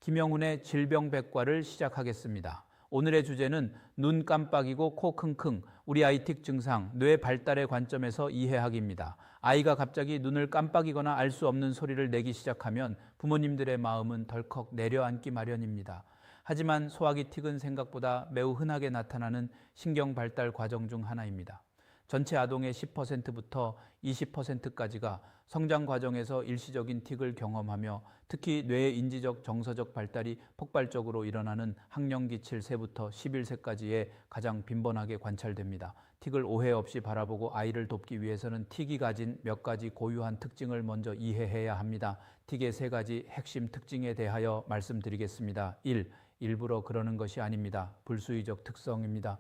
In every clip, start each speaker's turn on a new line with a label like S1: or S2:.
S1: 김영훈의 질병백과를 시작하겠습니다. 오늘의 주제는 눈 깜빡이고 코 킁킁, 우리 아이 틱 증상, 뇌 발달의 관점에서 이해하기입니다. 아이가 갑자기 눈을 깜빡이거나 알 수 없는 소리를 내기 시작하면 부모님들의 마음은 덜컥 내려앉기 마련입니다. 하지만 소화기 틱은 생각보다 매우 흔하게 나타나는 신경 발달 과정 중 하나입니다. 전체 아동의 10%부터 20%까지가 성장 과정에서 일시적인 틱을 경험하며 특히 뇌의 인지적 정서적 발달이 폭발적으로 일어나는 학령기 7세부터 11세까지에 가장 빈번하게 관찰됩니다. 틱을 오해 없이 바라보고 아이를 돕기 위해서는 틱이 가진 몇 가지 고유한 특징을 먼저 이해해야 합니다. 틱의 3가지 핵심 특징에 대하여 말씀드리겠습니다. 1. 일부러 그러는 것이 아닙니다. 불수의적 특성입니다.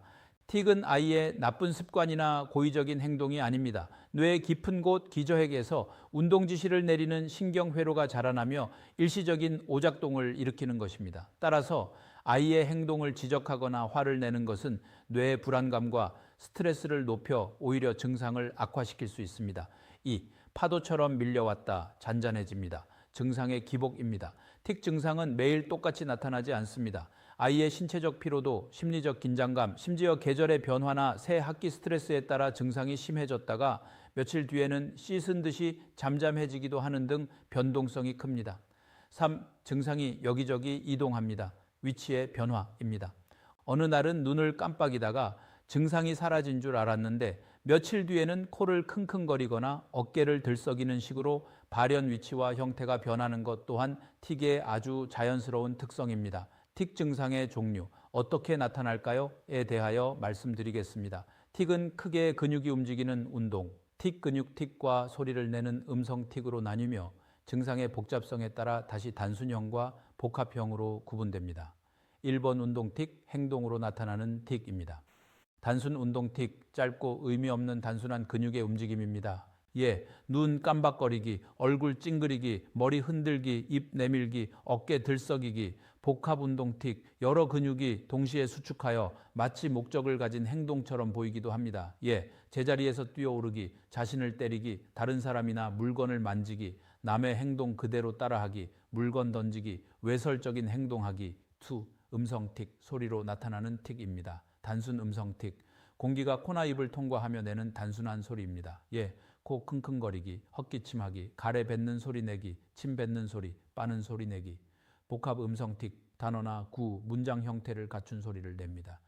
S1: 틱은 아이의 나쁜 습관이나 고의적인 행동이 아닙니다. 뇌의 깊은 곳 기저핵에서 운동 지시를 내리는 신경회로가 자라나며 일시적인 오작동을 일으키는 것입니다. 따라서 아이의 행동을 지적하거나 화를 내는 것은 뇌의 불안감과 스트레스를 높여 오히려 증상을 악화시킬 수 있습니다. 2. 파도처럼 밀려왔다 잔잔해집니다. 증상의 기복입니다. 틱 증상은 매일 똑같이 나타나지 않습니다. 아이의 신체적 피로도, 심리적 긴장감, 심지어 계절의 변화나 새 학기 스트레스에 따라 증상이 심해졌다가 며칠 뒤에는 씻은 듯이 잠잠해지기도 하는 등 변동성이 큽니다. 3. 증상이 여기저기 이동합니다. 위치의 변화입니다. 어느 날은 눈을 깜빡이다가 증상이 사라진 줄 알았는데 며칠 뒤에는 코를 킁킁거리거나 어깨를 들썩이는 식으로 발현 위치와 형태가 변하는 것 또한 틱의 아주 자연스러운 특성입니다. 틱 증상의 종류, 어떻게 나타날까요?에 대하여 말씀드리겠습니다. 틱은 크게 근육이 움직이는 운동, 틱 근육 틱과 소리를 내는 음성 틱으로 나뉘며 증상의 복잡성에 따라 다시 단순형과 복합형으로 구분됩니다. 1번 운동 틱, 행동으로 나타나는 틱입니다. 단순 운동 틱, 짧고 의미 없는 단순한 근육의 움직임입니다. 눈 깜박거리기, 얼굴 찡그리기, 머리 흔들기, 입 내밀기, 어깨 들썩이기, 복합 운동 틱, 여러 근육이 동시에 수축하여 마치 목적을 가진 행동처럼 보이기도 합니다. 제자리에서 뛰어오르기, 자신을 때리기, 다른 사람이나 물건을 만지기, 남의 행동 그대로 따라하기, 물건 던지기, 외설적인 행동하기. 2. 음성 틱, 소리로 나타나는 틱입니다. 단순 음성 틱, 공기가 코나 입을 통과하며 내는 단순한 소리입니다. 코 킁킁거리기, 헛기침하기, 가래 뱉는 소리 내기, 침 뱉는 소리, 빠는 소리 내기. 복합 음성 틱, 단어나 구, 문장 형태를 갖춘 소리를 냅니다.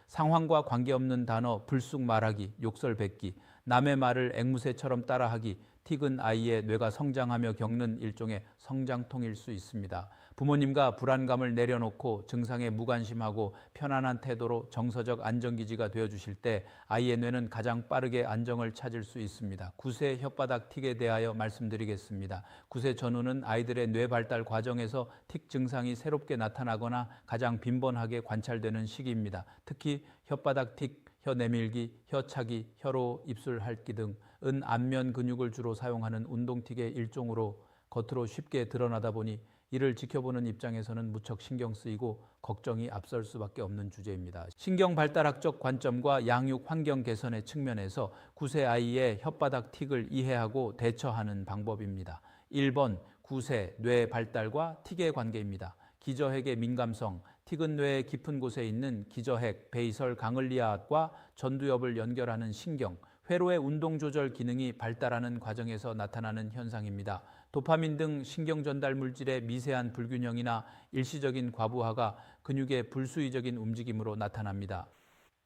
S1: 상황과 관계없는 단어 불쑥 말하기, 욕설 뱉기, 남의 말을 앵무새처럼 따라하기. 틱은 아이의 뇌가 성장하며 겪는 일종의 성장통일 수 있습니다. 부모님과 불안감을 내려놓고 증상에 무관심하고 편안한 태도로 정서적 안정기지가 되어주실 때 아이의 뇌는 가장 빠르게 안정을 찾을 수 있습니다. 구세 혓바닥 틱에 대하여 말씀드리겠습니다. 구세 전후는 아이들의 뇌 발달 과정에서 틱 증상이 새롭게 나타나거나 가장 빈번하게 관찰되는 시기입니다. 특히 혓바닥 틱, 혀 내밀기, 혀 차기, 혀로 입술 핥기 등은 안면 근육을 주로 사용하는 운동틱의 일종으로 겉으로 쉽게 드러나다 보니 이를 지켜보는 입장에서는 무척 신경 쓰이고 걱정이 앞설 수밖에 없는 주제입니다. 신경 발달학적 관점과 양육 환경 개선의 측면에서 9세 아이의 혓바닥 틱을 이해하고 대처하는 방법입니다. 1번, 9세 뇌 발달과 틱의 관계입니다. 기저핵의 민감성, 틱은 뇌의 깊은 곳에 있는 기저핵, 베이설 강을리아과 전두엽을 연결하는 신경, 회로의 운동 조절 기능이 발달하는 과정에서 나타나는 현상입니다. 도파민 등 신경 전달 물질의 미세한 불균형이나 일시적인 과부하가 근육의 불수의적인 움직임으로 나타납니다.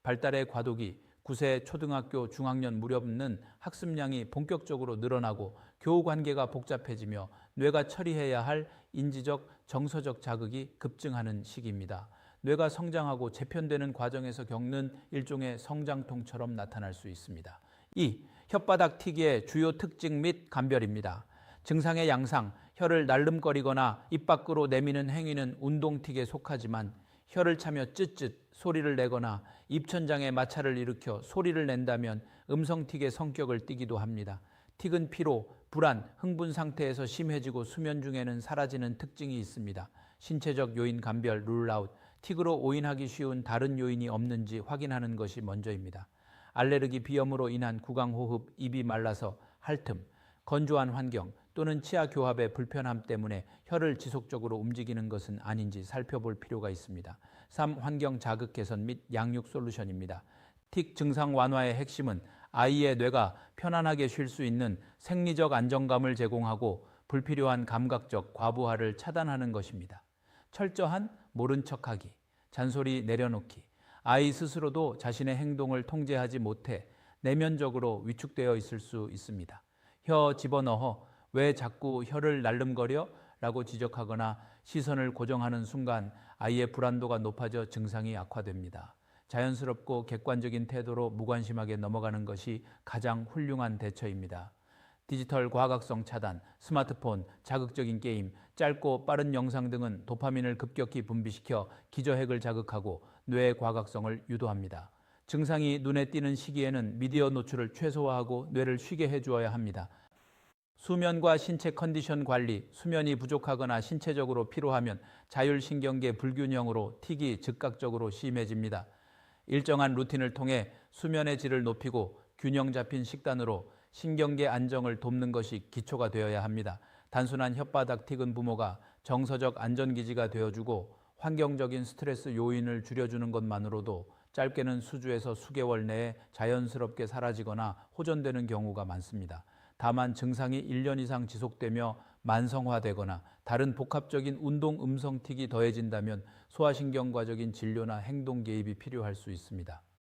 S1: 발달의 과도기, 9세 초등학교 중학년 무렵은 학습량이 본격적으로 늘어나고 교우 관계가 복잡해지며 뇌가 처리해야 할 인지적, 정서적 자극이 급증하는 시기입니다. 뇌가 성장하고 재편되는 과정에서 겪는 일종의 성장통처럼 나타날 수 있습니다. 2. 혓바닥 틱의 주요 특징 및 감별입니다. 증상의 양상, 혀를 날름거리거나 입 밖으로 내미는 행위는 운동 틱에 속하지만 혀를 차며 쯧쯧 소리를 내거나 입천장에 마찰을 일으켜 소리를 낸다면 음성틱의 성격을 띠기도 합니다. 틱은 피로, 불안, 흥분 상태에서 심해지고 수면 중에는 사라지는 특징이 있습니다. 신체적 요인 감별 룰아웃, 틱으로 오인하기 쉬운 다른 요인이 없는지 확인하는 것이 먼저입니다. 알레르기 비염으로 인한 구강호흡, 입이 말라서 핥음, 건조한 환경, 또는 치아 교합의 불편함 때문에 혀를 지속적으로 움직이는 것은 아닌지 살펴볼 필요가 있습니다. 3. 환경 자극 개선 및 양육 솔루션입니다. 틱 증상 완화의 핵심은 아이의 뇌가 편안하게 쉴 수 있는 생리적 안정감을 제공하고 불필요한 감각적 과부하를 차단하는 것입니다. 철저한 모른 척하기, 잔소리 내려놓기, 아이 스스로도 자신의 행동을 통제하지 못해 내면적으로 위축되어 있을 수 있습니다. 혀 집어넣어 왜 자꾸 혀를 날름거려? 라고 지적하거나 시선을 고정하는 순간 아이의 불안도가 높아져 증상이 악화됩니다. 자연스럽고 객관적인 태도로 무관심하게 넘어가는 것이 가장 훌륭한 대처입니다. 디지털 과각성 차단, 스마트폰, 자극적인 게임, 짧고 빠른 영상 등은 도파민을 급격히 분비시켜 기저핵을 자극하고 뇌의 과각성을 유도합니다. 증상이 눈에 띄는 시기에는 미디어 노출을 최소화하고 뇌를 쉬게 해주어야 합니다. 수면과 신체 컨디션 관리, 수면이 부족하거나 신체적으로 피로하면 자율신경계 불균형으로 틱이 즉각적으로 심해집니다. 일정한 루틴을 통해 수면의 질을 높이고 균형 잡힌 식단으로 신경계 안정을 돕는 것이 기초가 되어야 합니다. 단순한 혓바닥 틱은 부모가 정서적 안전기지가 되어주고 환경적인 스트레스 요인을 줄여주는 것만으로도 짧게는 수주에서 수개월 내에 자연스럽게 사라지거나 호전되는 경우가 많습니다. 다만 증상이 1년 이상 지속되며 만성화되거나 다른 복합적인 운동 음성 틱이 더해진다면 소화신경과적인 진료나 행동 개입이 필요할 수 있습니다.